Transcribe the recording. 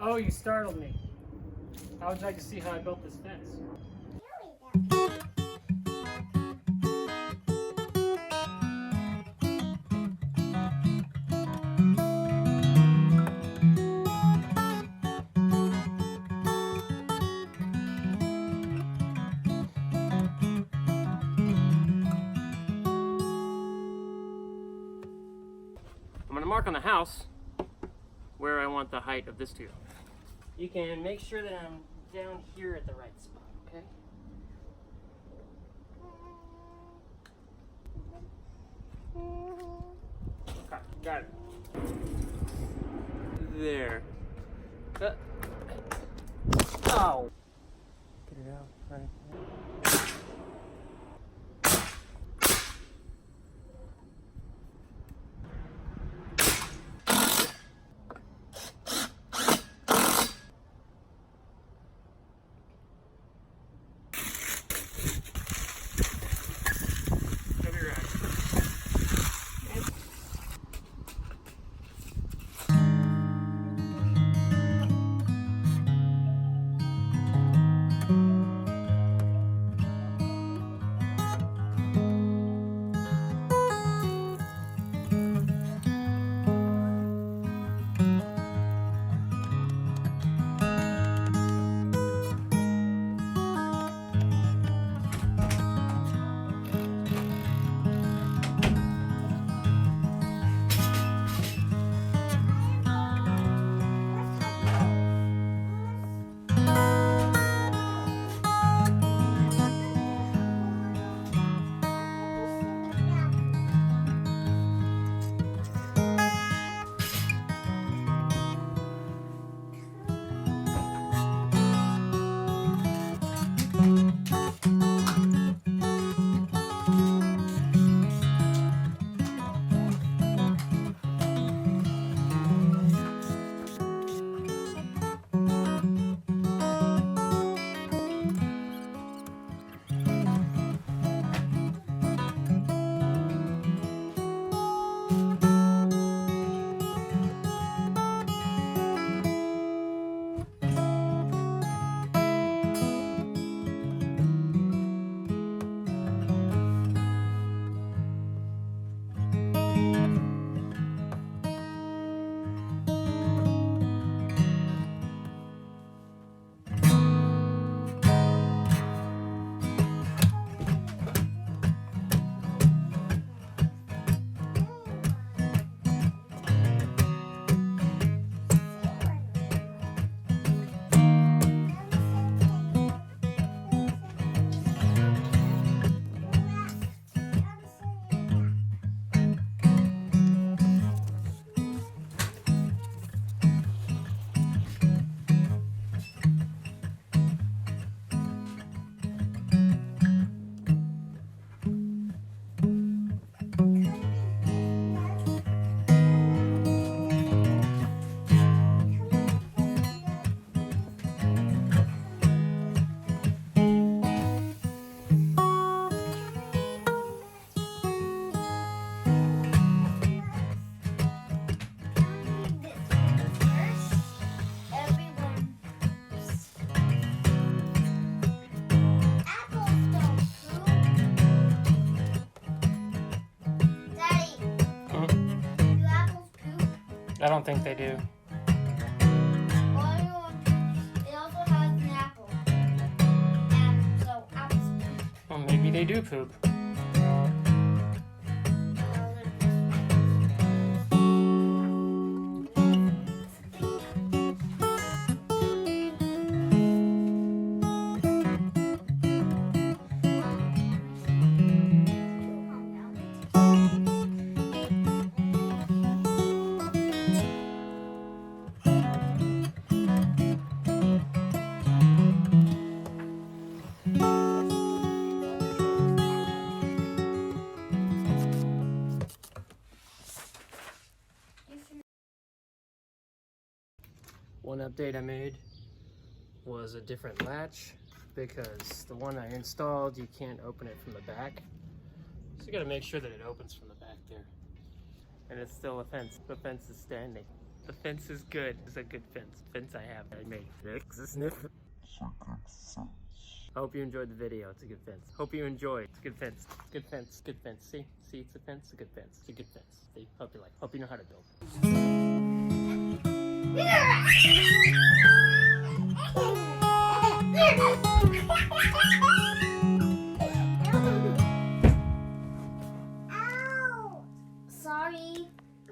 Oh, you startled me. How would you like to see how I built this fence? I'm going to mark on the house where I want the height of this too. You can make sure that I'm down here at the right spot, okay? Okay, got it. There. Oh! Get it out, right? I don't think they do. Well, it also has an apple. And so apples poop. Well, maybe they do poop. One update I made was a different latch because the one I installed, you can't open it from the back. So you gotta make sure that it opens from the back there. And it's still a fence. The fence is standing. The fence is good. It's a good fence. Fence I have. I made. It's a sniff. I hope you enjoyed the video. It's a good fence. Hope you enjoyed. It's a good fence. Good fence. Good fence. See? See, it's a fence. It's a good fence. It's a good fence. See? Hope you like. Hope you know how to build.